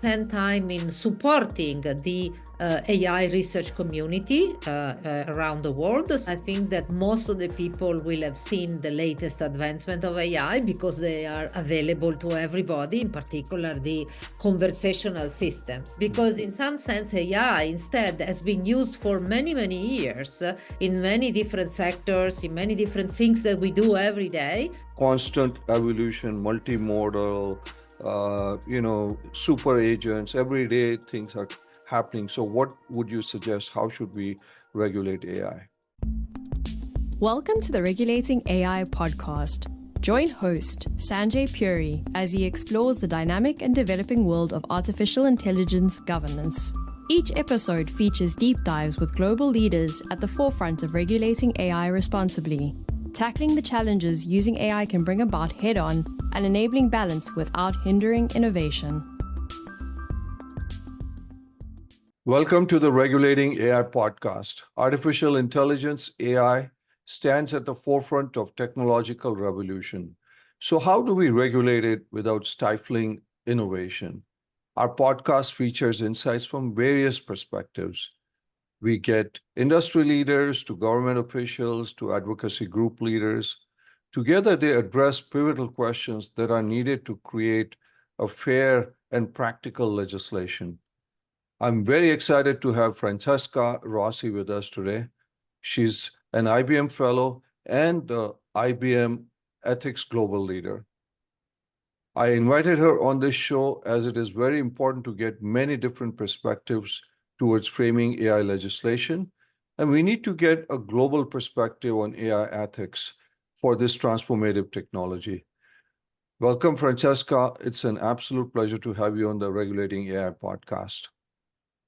spend time in supporting the AI research community around the world. I think that most of the people will have seen the latest advancement of AI because they are available to everybody, in particular the conversational systems. Because in some sense, AI instead has been used for many, many years in many different sectors, in many different things that we do every day. Constant evolution, multimodal, super agents, every day things are happening. So what would you suggest? How should we regulate AI? Welcome to the Regulating AI Podcast. Join host Sanjay Puri as he explores the dynamic and developing world of artificial intelligence governance. Each episode features deep dives with global leaders at the forefront of regulating AI responsibly, tackling the challenges using AI can bring about head-on and enabling balance without hindering innovation. Welcome to the Regulating AI Podcast. Artificial intelligence, AI, stands at the forefront of technological revolution. So how do we regulate it without stifling innovation? Our podcast features insights from various perspectives. We get industry leaders to government officials to advocacy group leaders. Together, they address pivotal questions that are needed to create a fair and practical legislation. I'm very excited to have Francesca Rossi with us today. She's an IBM fellow and the IBM Ethics Global Leader. I invited her on this show as it is very important to get many different perspectives towards framing AI legislation, and we need to get a global perspective on AI ethics for this transformative technology. Welcome, Francesca. It's an absolute pleasure to have you on the Regulating AI podcast.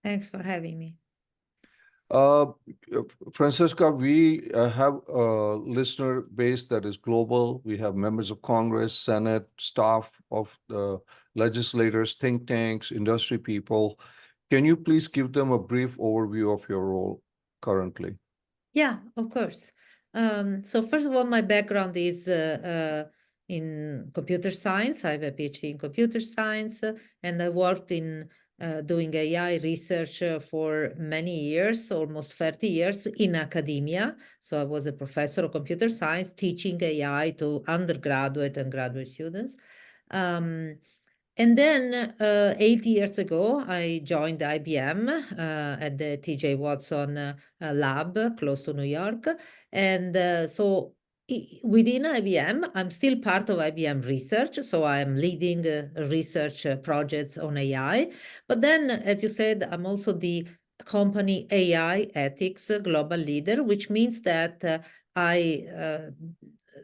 Thanks for having me. Francesca, we have a listener base that is global. We have members of Congress, Senate, staff of the legislators, think tanks, industry people. Can you please give them a brief overview of your role currently? Yeah, of course. So first of all, my background is in computer science. I have a PhD in computer science, and I worked in doing AI research for many years, almost 30 years in academia. So I was a professor of computer science teaching AI to undergraduate and graduate students. And then 8 years ago, I joined IBM at the TJ Watson lab close to New York. And so within IBM, I'm still part of IBM research. So I'm leading research projects on AI. But then, as you said, I'm also the company AI ethics global leader, which means that I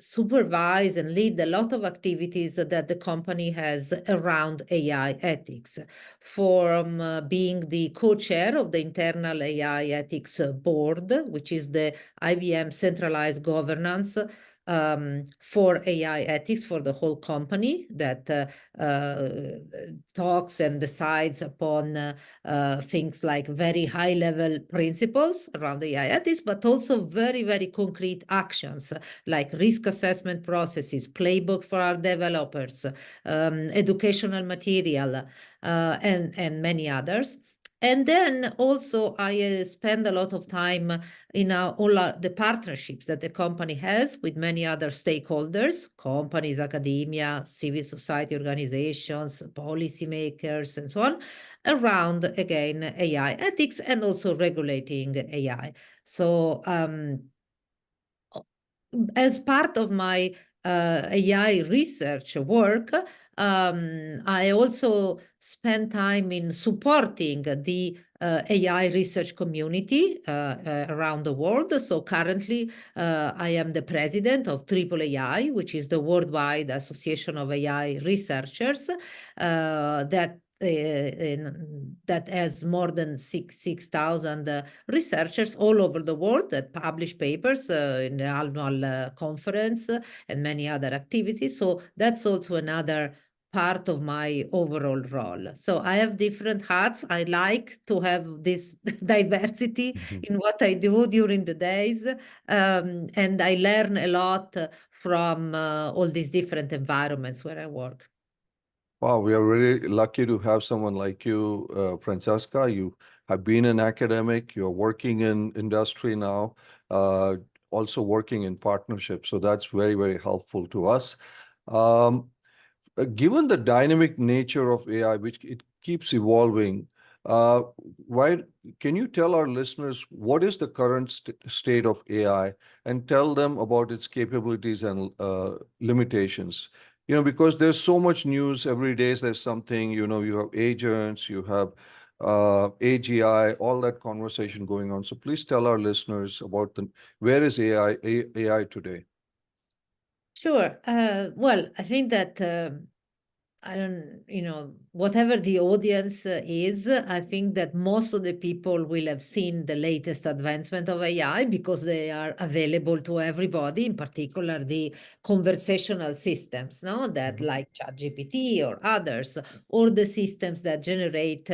supervise and lead a lot of activities that the company has around AI ethics, from being the co-chair of the internal AI ethics board, which is the IBM centralized governance for AI ethics for the whole company that talks and decides upon things like very high level principles around AI ethics, but also very, very concrete actions like risk assessment processes, playbook for our developers, educational material, and many others. And then also I spend a lot of time in all the partnerships that the company has with many other stakeholders, companies, academia, civil society organizations, policymakers, and so on, around, again, AI ethics and also regulating AI. So as part of my AI research work, I also spend time in supporting the AI research community around the world. So currently, I am the president of AAAI, which is the Worldwide Association of AI Researchers, that has more than 6,000 researchers all over the world that publish papers in the annual conference and many other activities. So that's also another part of my overall role. So I have different hats. I like to have this diversity in what I do during the days. And I learn a lot from all these different environments where I work. Wow, we are really lucky to have someone like you, Francesca. You have been an academic, you're working in industry now, uh, also working in partnership. So that's very, very helpful to us. Um, Given the dynamic nature of AI, which it keeps evolving, uh, why can you tell our listeners what is the current state of AI and tell them about its capabilities and limitations? Because there's so much news every day. There's something, you have agents, you have AGI, all that conversation going on. So please tell our listeners about where is AI today? Sure. Well, I think that I don't, whatever the audience is, I think that most of the people will have seen the latest advancement of AI because they are available to everybody, in particular the conversational systems, no, that like ChatGPT or others, or the systems that generate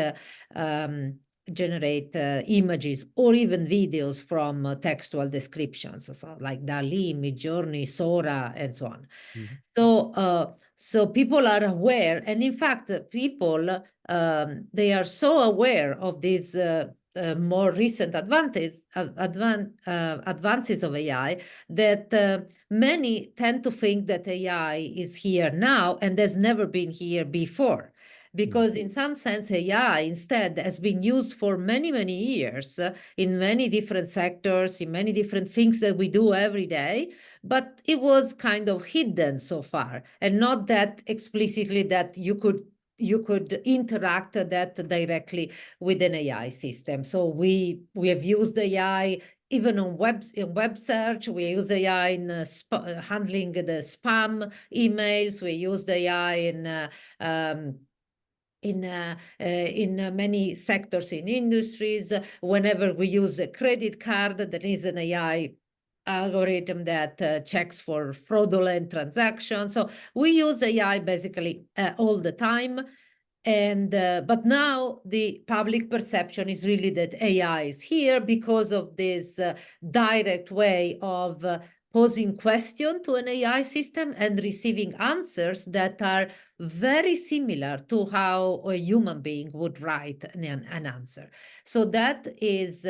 images or even videos from textual descriptions, so like DALL-E, Midjourney, Sora, and so on. So people are aware, and in fact, people they are so aware of these more recent advances of AI that many tend to think that AI is here now and has never been here before. Because in some sense, AI instead has been used for many, many years in many different sectors, in many different things that we do every day, but it was kind of hidden so far, and not that explicitly that you could interact that directly with an AI system. So we have used AI even in web search. We use AI in handling the spam emails. We use AI in many sectors in industries. Whenever we use a credit card, there is an AI algorithm that checks for fraudulent transactions. So we use AI basically all the time. And but now the public perception is really that AI is here because of this direct way of posing question to an AI system and receiving answers that are very similar to how a human being would write an answer. So that is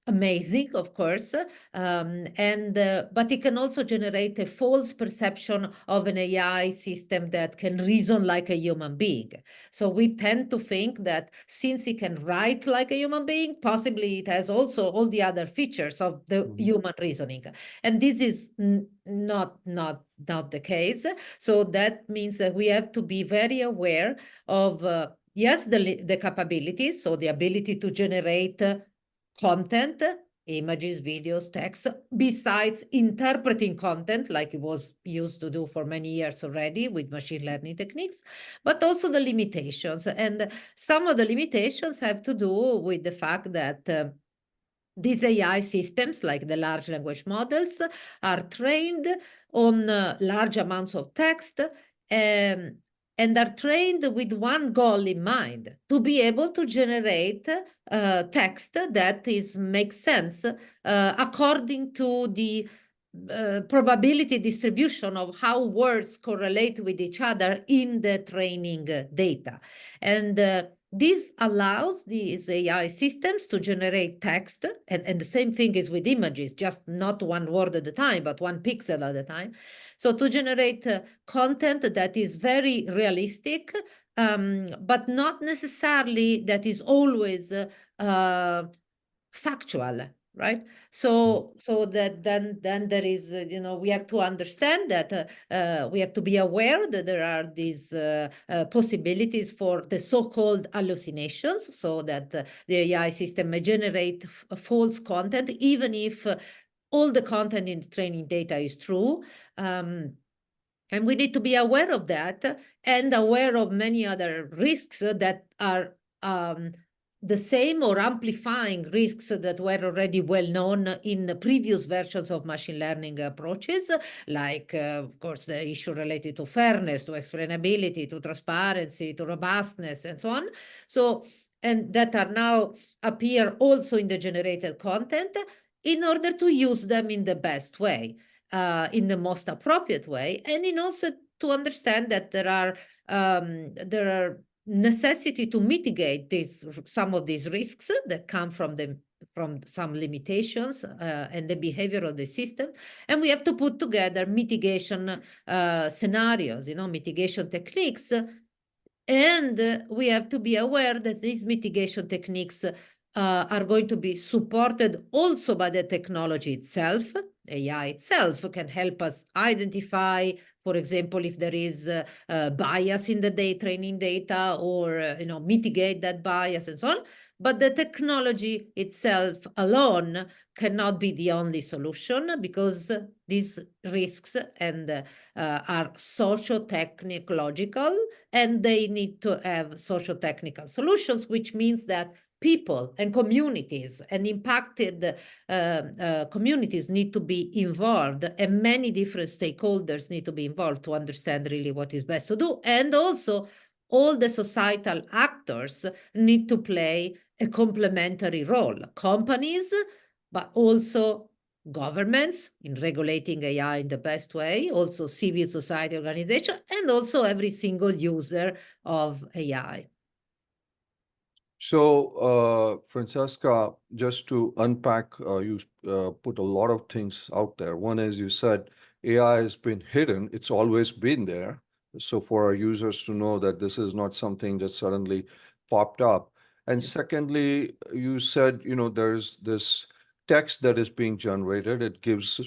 amazing, of course, but it can also generate a false perception of an AI system that can reason like a human being. So we tend to think that since it can write like a human being, possibly it has also all the other features of the human reasoning. And this is not the case. So that means that we have to be very aware of, yes, the capabilities, so the ability to generate content, images, videos, text, besides interpreting content like it was used to do for many years already with machine learning techniques, but also the limitations. And some of the limitations have to do with the fact that these AI systems, like the large language models, are trained on large amounts of text and are trained with one goal in mind: to be able to generate text that makes sense according to the probability distribution of how words correlate with each other in the training data. And this allows these AI systems to generate text, and the same thing is with images, just not one word at a time, but one pixel at a time. So to generate content that is very realistic, but not necessarily that is always factual, right? So that then there is, we have to understand that we have to be aware that there are these possibilities for the so-called hallucinations, so that the AI system may generate false content, even if all the content in the training data is true. And we need to be aware of that and aware of many other risks that are the same or amplifying risks that were already well known in previous versions of machine learning approaches, like, of course, the issue related to fairness, to explainability, to transparency, to robustness, and so on. So, and that are now appear also in the generated content in order to use them in the best way, in the most appropriate way, and in also to understand that there are there are necessity to mitigate some of these risks that come from some limitations and the behavior of the system, and we have to put together mitigation scenarios, mitigation techniques, and we have to be aware that these mitigation techniques are going to be supported also by the technology itself. AI itself can help us identify, for example, if there is bias in the training data, or mitigate that bias and so on. But the technology itself alone cannot be the only solution, because these risks are socio-technological, and they need to have socio-technical solutions, which means that people and communities and impacted communities need to be involved, and many different stakeholders need to be involved to understand really what is best to do. And also, all the societal actors need to play a complementary role. Companies, but also governments in regulating AI in the best way, also civil society organization, and also every single user of AI. So, Francesca, just to unpack, you put a lot of things out there. One is, you said AI has been hidden. It's always been there. So for our users to know that this is not something that suddenly popped up. And secondly, you said, there's this text that is being generated. It gives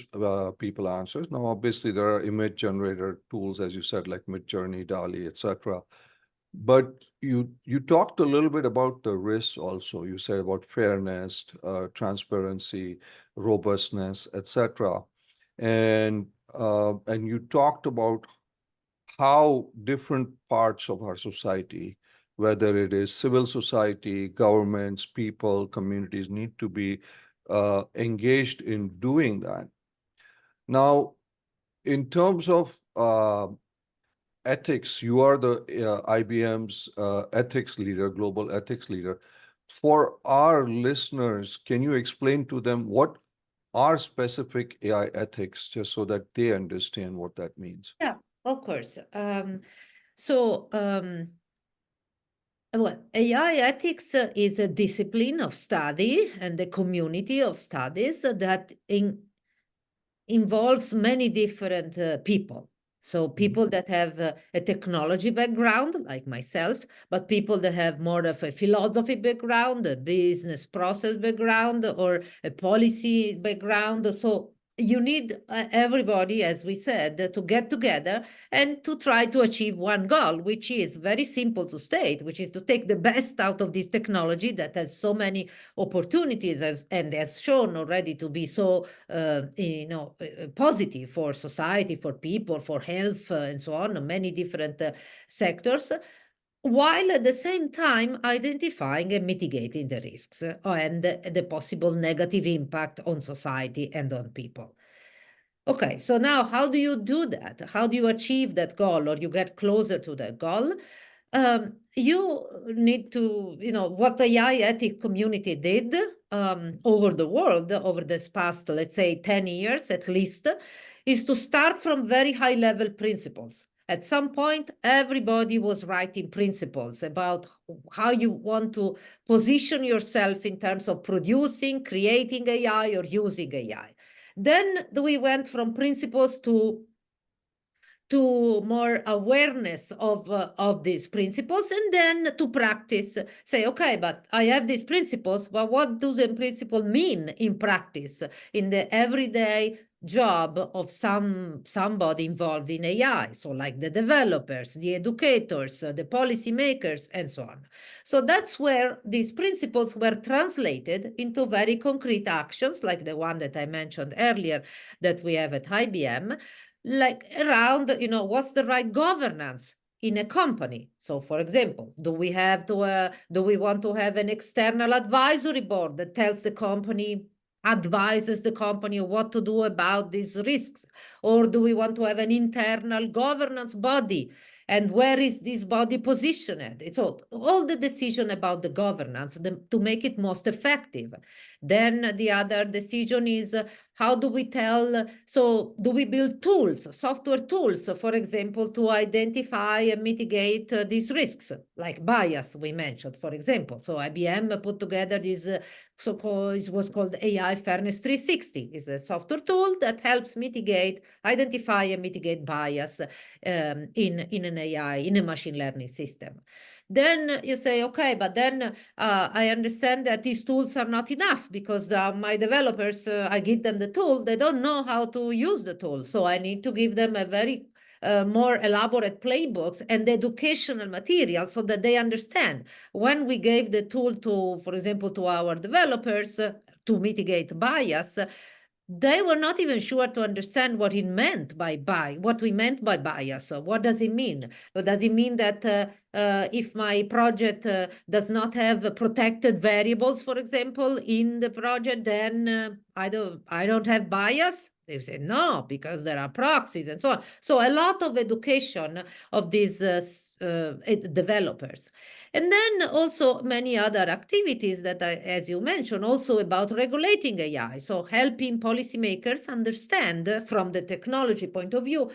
people answers. Now, obviously, there are image generator tools, as you said, like Midjourney, DALL-E, etc. But you talked a little bit about the risks also. You said about fairness, transparency, robustness, etc. And you talked about how different parts of our society, whether it is civil society, governments, people, communities, need to be engaged in doing that. Now, in terms of ethics, you are the IBM's ethics leader, global ethics leader. For our listeners, can you explain to them what are specific AI ethics, just so that they understand what that means? Yeah, of course. Well, AI ethics is a discipline of study and a community of studies that involves many different people. So people that have a technology background, like myself, but people that have more of a philosophy background, a business process background, or a policy background. So you need everybody, as we said, to get together and to try to achieve one goal, which is very simple to state, which is to take the best out of this technology that has so many opportunities and has shown already to be so positive for society, for people, for health, and so on, many different sectors, while at the same time identifying and mitigating the risks and the possible negative impact on society and on people. Okay, so now how do you do that? How do you achieve that goal, or you get closer to that goal? You need to, what the AI ethics community did over the world, over this past, let's say, 10 years at least, is to start from very high-level principles. At some point, everybody was writing principles about how you want to position yourself in terms of producing, creating AI, or using AI. Then we went from principles to more awareness of these principles, and then to practice. Say, okay, but I have these principles, but what do the principles mean in practice, in the everyday job of somebody involved in AI? So like the developers, the educators, the policymakers, and so on. So that's where these principles were translated into very concrete actions, like the one that I mentioned earlier that we have at IBM, like around, what's the right governance in a company. So, for example, do we want to have an external advisory board that tells the company, advises the company what to do about these risks? Or do we want to have an internal governance body? And where is this body positioned? It's all the decision about the governance to make it most effective. Then the other decision is How do we tell? So do we build tools, software tools, for example, to identify and mitigate these risks, like bias we mentioned, for example. So IBM put together this so-called, it was called AI Fairness 360. It's a software tool that helps identify and mitigate bias in an AI, in a machine learning system. Then you say, okay, but then I understand that these tools are not enough because my developers, I give them the tool, they don't know how to use the tool. So I need to give them a very more elaborate playbooks and educational material so that they understand. When we gave the tool to, for example, to our developers to mitigate bias, they were not even sure to understand what it meant what we meant by bias. So what does it mean? Does it mean that if my project does not have protected variables, for example, in the project, then I don't have bias? They say no, because there are proxies and so on. So a lot of education of these developers. And then also many other activities that, as you mentioned, also about regulating AI. So helping policymakers understand from the technology point of view,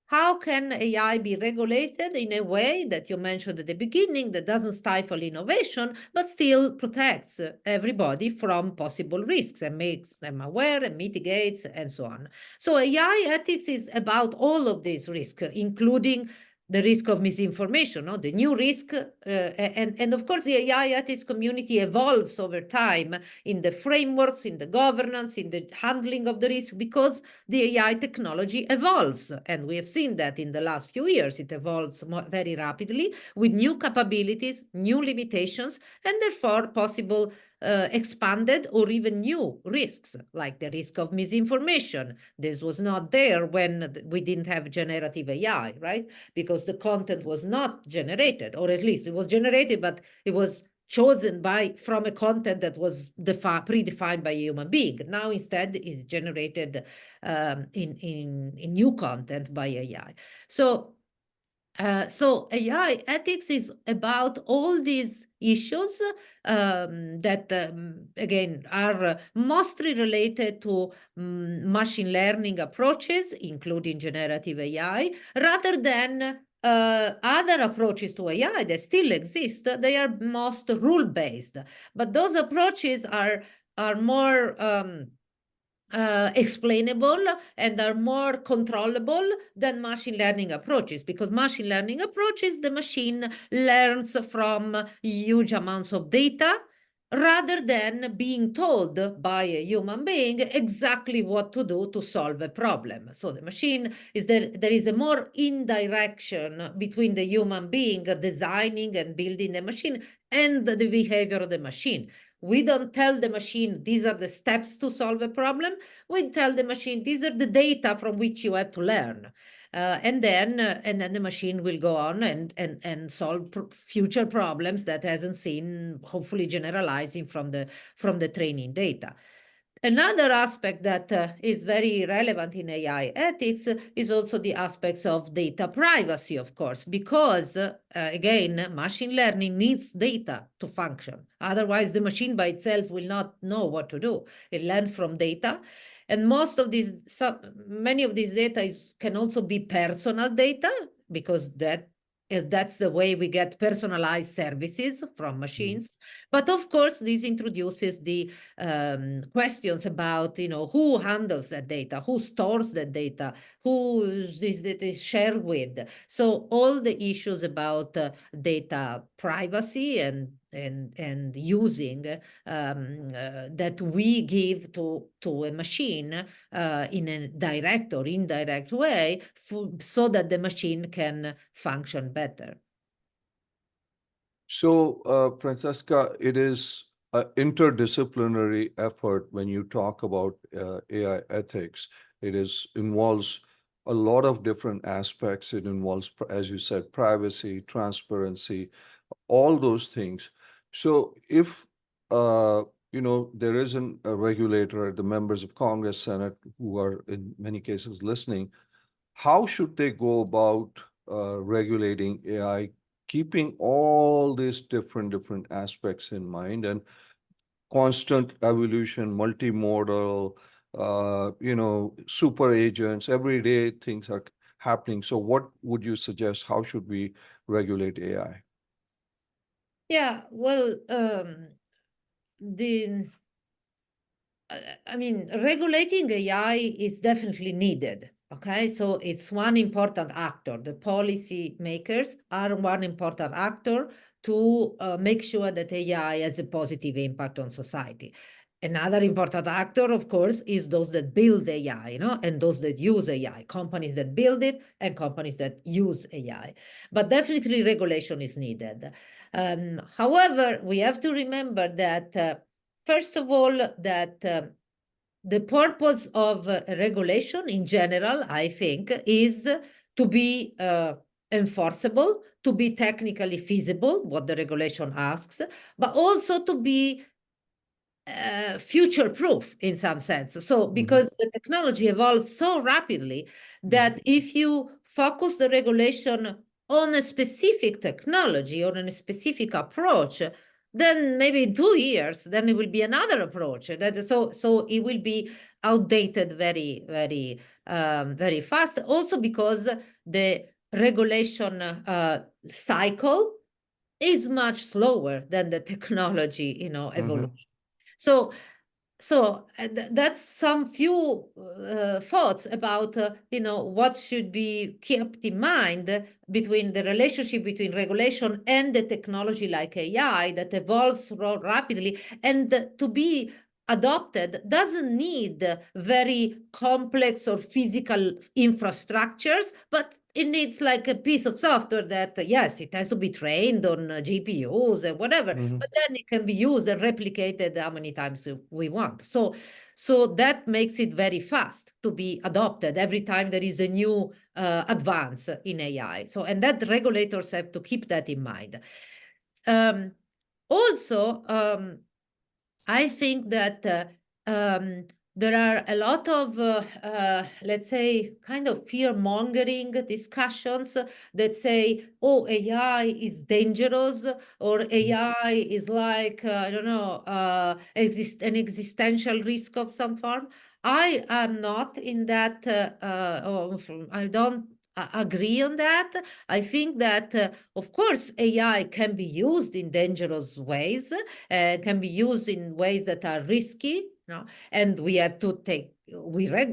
how can AI be regulated in a way that you mentioned at the beginning that doesn't stifle innovation, but still protects everybody from possible risks and makes them aware and mitigates and so on. So AI ethics is about all of these risks, including the risk of misinformation, the new risk. And of course, the AI ethics community evolves over time in the frameworks, in the governance, in the handling of the risk, because the AI technology evolves. And we have seen that in the last few years. It evolves very rapidly with new capabilities, new limitations, and therefore possible expanded or even new risks, like the risk of misinformation. This was not there when we didn't have generative AI, right? Because the content was not generated, or at least it was generated, but it was chosen from a content that was predefined by a human being. Now instead it's generated in new content by AI. So AI ethics is about all these issues that, again, are mostly related to machine learning approaches, including generative AI, rather than other approaches to AI that still exist. They are most rule-based, but those approaches are more explainable and are more controllable than machine learning approaches, because machine learning approaches, the machine learns from huge amounts of data rather than being told by a human being exactly what to do to solve a problem. So the machine is there is a more indirection between the human being designing and building the machine and the behavior of the machine. We don't tell the machine, these are the steps to solve a problem. We tell the machine, these are the data from which you have to learn. And then the machine will go on and solve future problems that hasn't seen, hopefully generalizing from the training data. Another aspect that is very relevant in AI ethics is also the aspects of data privacy, of course, because, again, machine learning needs data to function. Otherwise, the machine by itself will not know what to do. It learns from data. And many of these data can also be personal data, because that's the way we get personalized services from machines. But of course, this introduces the questions about, who handles that data, who stores that data, who this data is shared with. So all the issues about data privacy and using that we give to a machine in a direct or indirect way so that the machine can function better. So, Francesca, it is an interdisciplinary effort when you talk about AI ethics. It involves a lot of different aspects. It involves, as you said, privacy, transparency, all those things. So if there isn't a regulator, the members of Congress, Senate, who are in many cases listening, how should they go about regulating AI, keeping all these different aspects in mind? And constant evolution, multimodal, super agents, every day things are happening. So what would you suggest? How should we regulate AI? Yeah, well, regulating AI is definitely needed. Okay, so it's one important actor. The policy makers are one important actor to make sure that AI has a positive impact on society. Another important actor, of course, is those that build AI, and those that use AI, companies that build it and companies that use AI. But definitely regulation is needed. However, we have to remember that first of all, that the purpose of regulation in general, I think, is to be enforceable, to be technically feasible, what the regulation asks, but also to be future-proof in some sense. So because the technology evolves so rapidly that if you focus the regulation on a specific technology or on a specific approach, then maybe in 2 years, then it will be another approach. So it will be outdated very, very, very fast. Also because the regulation cycle is much slower than the technology, evolution. So that's some few thoughts about what should be kept in mind between the relationship between regulation and the technology like AI that evolves so rapidly, and to be adopted doesn't need very complex or physical infrastructures, but it needs like a piece of software that, yes, it has to be trained on GPUs and whatever, but then it can be used and replicated how many times we want. So that makes it very fast to be adopted every time there is a new advance in AI. So, and that regulators have to keep that in mind. Also, I think that there are a lot of, let's say, kind of fear-mongering discussions that say, oh, AI is dangerous, or AI is like, I don't know, an existential risk of some form. I am not in that, I don't agree on that. I think that, of course, AI can be used in dangerous ways, can be used in ways that are risky, and we have to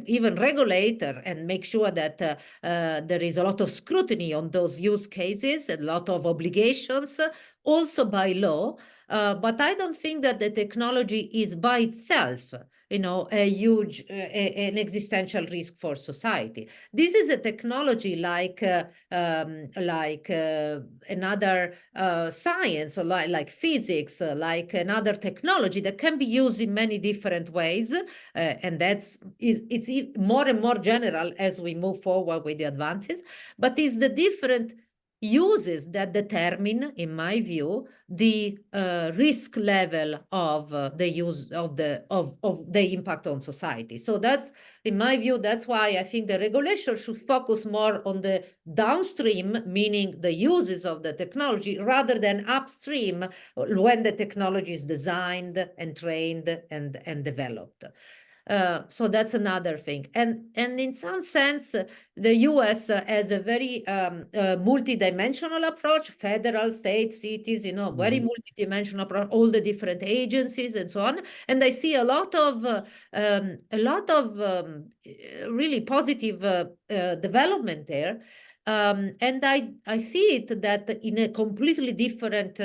even regulate and make sure that there is a lot of scrutiny on those use cases, a lot of obligations, also by law. But I don't think that the technology is by itself, a huge, an existential risk for society. This is a technology like another science, or like physics, like another technology that can be used in many different ways, and it's more and more general as we move forward with the advances. But it's the different uses that determine, in my view, the risk level of the use of the impact on society. So that's, in my view, that's why I think the regulation should focus more on the downstream, meaning the uses of the technology, rather than upstream when the technology is designed and trained and developed. So that's another thing. And in some sense, the US has a very multidimensional approach, federal, state, cities, very multidimensional approach, all the different agencies and so on. And I see a lot of really positive development there. And I see it that in a completely different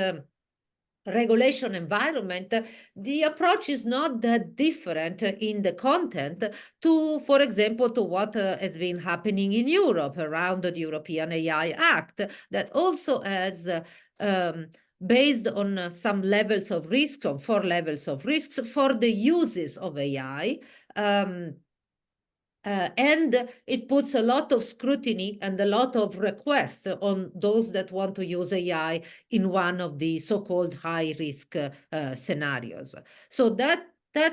regulation environment, the approach is not that different in the content to, for example, to what has been happening in Europe around the European AI Act, that also has based on some levels of risks, on 4 levels of risks for the uses of AI. And it puts a lot of scrutiny and a lot of requests on those that want to use AI in one of the so-called high-risk scenarios. So that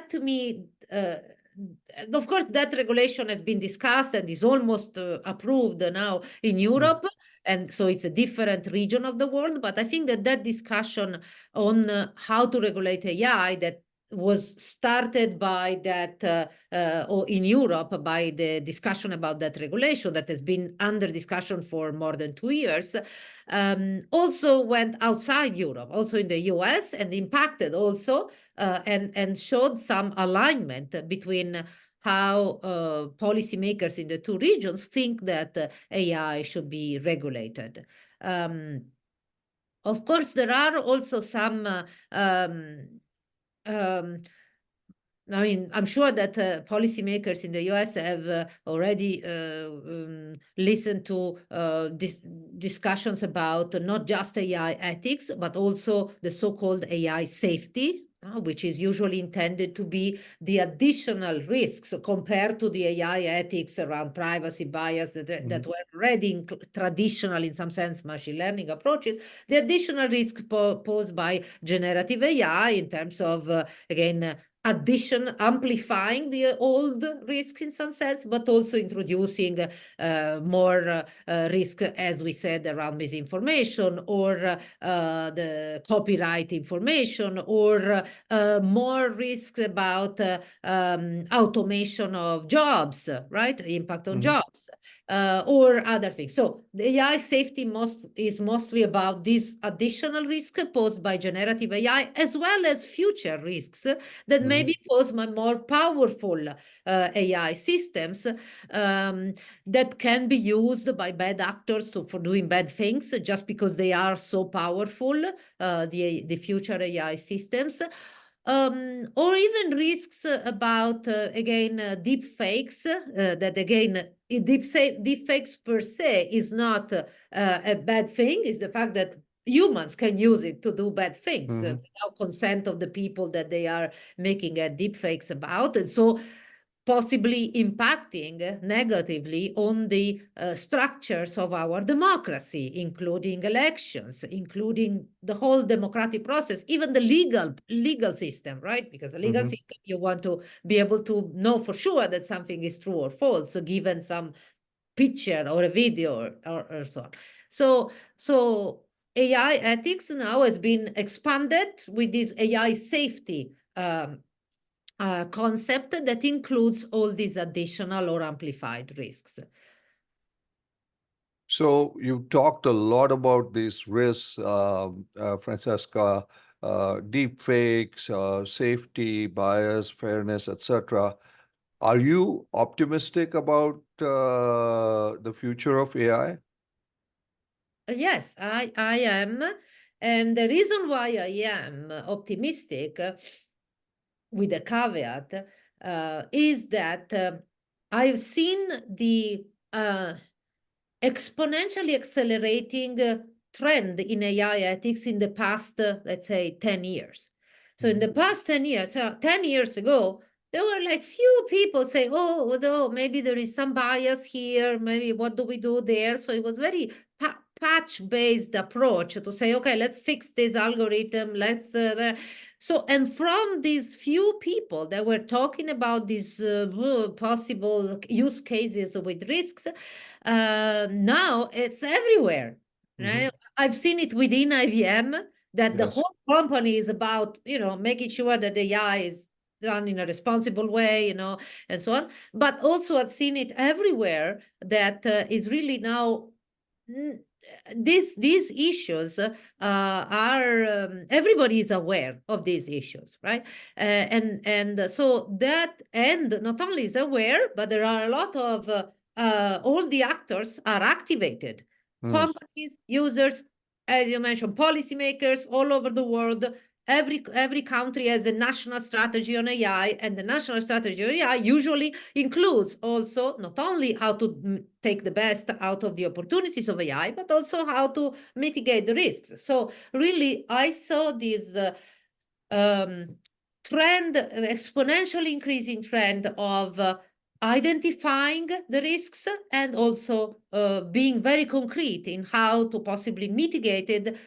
to me, of course, that regulation has been discussed and is almost approved now in Europe. And so it's a different region of the world. But I think that discussion on how to regulate AI, that was started by that, or in Europe, by the discussion about that regulation that has been under discussion for more than 2 years, also went outside Europe, also in the US, and impacted also, and showed some alignment between how policymakers in the two regions think that AI should be regulated. Of course, there are also some I mean, I'm sure that policymakers in the US have already listened to discussions about not just AI ethics, but also the so-called AI safety, which is usually intended to be the additional risks compared to the AI ethics around privacy bias that were already traditional, in some sense, machine learning approaches. The additional risk posed by generative AI in terms of, again, amplifying the old risks in some sense, but also introducing more risk, as we said, around misinformation or the copyright information, or more risks about automation of jobs, right? Impact on jobs, or other things. So the AI safety is mostly about this additional risk posed by generative AI, as well as future risks that maybe posed by more powerful AI systems that can be used by bad actors for doing bad things just because they are so powerful, the future AI systems. Or even risks about, again, deep fakes, that again, deep fakes per se is not a bad thing. It's the fact that humans can use it to do bad things without consent of the people that they are making deep fakes about. And so possibly impacting negatively on the structures of our democracy, including elections, including the whole democratic process, even the legal system, right? Because the legal system, you want to be able to know for sure that something is true or false, given some picture or a video or so on. So AI ethics now has been expanded with this AI safety concept that includes all these additional or amplified risks. So you talked a lot about these risks, Francesca, deep fakes, safety, bias, fairness, etc. Are you optimistic about the future of AI? Yes, I am. And the reason why I am optimistic, with a caveat, is that I've seen the exponentially accelerating trend in AI ethics in the past, let's say, 10 years. So in the past 10 years, 10 years ago, there were like few people say, oh, no, maybe there is some bias here, maybe what do we do there? So it was very patch-based approach to say, okay, let's fix this algorithm, let's... So, and from these few people that were talking about these possible use cases with risks, now it's everywhere, right? I've seen it within IBM, that the whole company is about, making sure that the AI is done in a responsible way, and so on. But also I've seen it everywhere that is really now... These issues are everybody is aware of these issues, right? And so that end not only is aware, but there are a lot of all the actors are activated. Companies, users, as you mentioned, policymakers all over the world. Every country has a national strategy on AI, and the national strategy on AI usually includes also not only how to take the best out of the opportunities of AI, but also how to mitigate the risks. So really, I saw this trend, exponentially increasing trend of identifying the risks and also being very concrete in how to possibly mitigate it,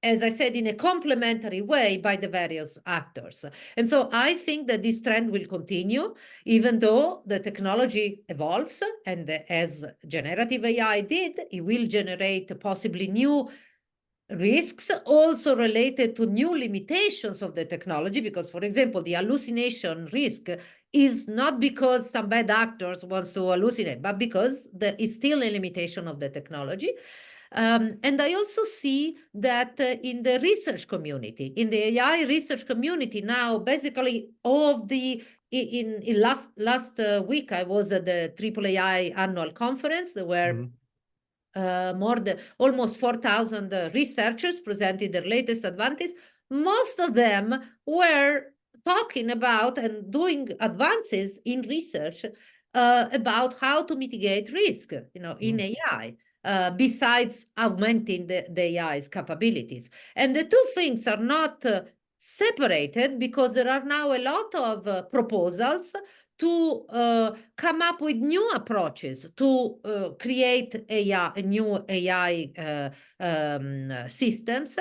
as I said, in a complementary way by the various actors. And so I think that this trend will continue, even though the technology evolves, and as generative AI did, it will generate possibly new risks also related to new limitations of the technology, because, for example, the hallucination risk is not because some bad actors wants to hallucinate, but because there is still a limitation of the technology. And I also see that in the research community, in the AI research community now, basically all of the in last week, I was at the AAAI annual conference. There were almost 4,000 researchers presented their latest advances. Most of them were talking about and doing advances in research about how to mitigate risk, in AI. Besides augmenting the AI's capabilities. And the two things are not separated, because there are now a lot of proposals to come up with new approaches to create new AI systems,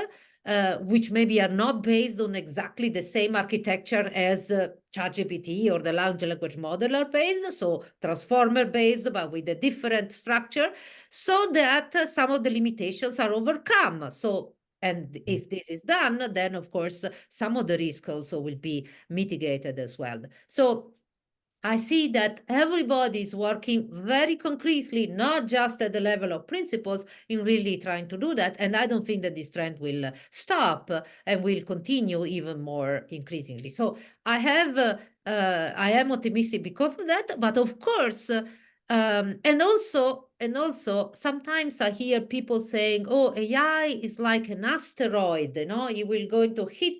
which maybe are not based on exactly the same architecture as ChatGPT or the large language model are based, so transformer based, but with a different structure, so that some of the limitations are overcome. And if this is done, then of course some of the risk also will be mitigated as well. So I see that everybody is working very concretely, not just at the level of principles, in really trying to do that. And I don't think that this trend will stop and will continue even more increasingly. So I am optimistic because of that. But of course, and also sometimes I hear people saying, "Oh, AI is like an asteroid. It will going to hit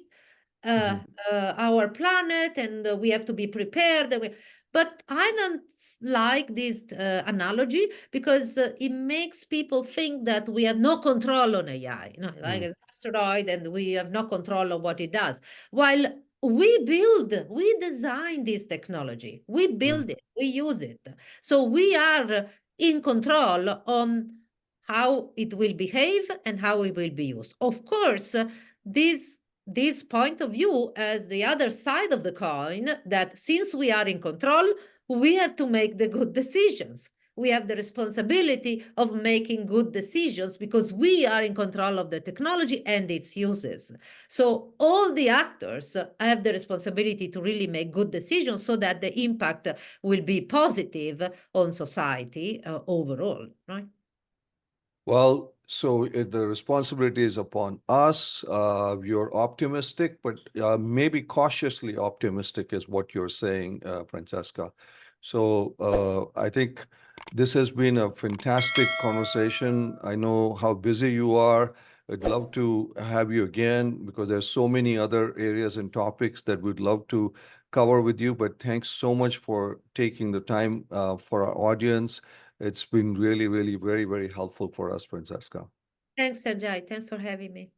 our planet, and we have to be prepared." But I don't like this analogy, because it makes people think that we have no control on AI, like an asteroid, and we have no control of what it does. While we design this technology, we build it, we use it. So we are in control on how it will behave and how it will be used. Of course, this point of view as the other side of the coin, that since we are in control, we have to make the good decisions. We have the responsibility of making good decisions because we are in control of the technology and its uses. So all the actors have the responsibility to really make good decisions so that the impact will be positive on society overall, right? Well, so the responsibility is upon us. You're optimistic, but maybe cautiously optimistic is what you're saying, Francesca. So I think this has been a fantastic conversation. I know how busy you are. I'd love to have you again, because there's so many other areas and topics that we'd love to cover with you. But thanks so much for taking the time for our audience. It's been really, really very, very helpful for us, Francesca. Thanks, Sanjay. Thanks for having me.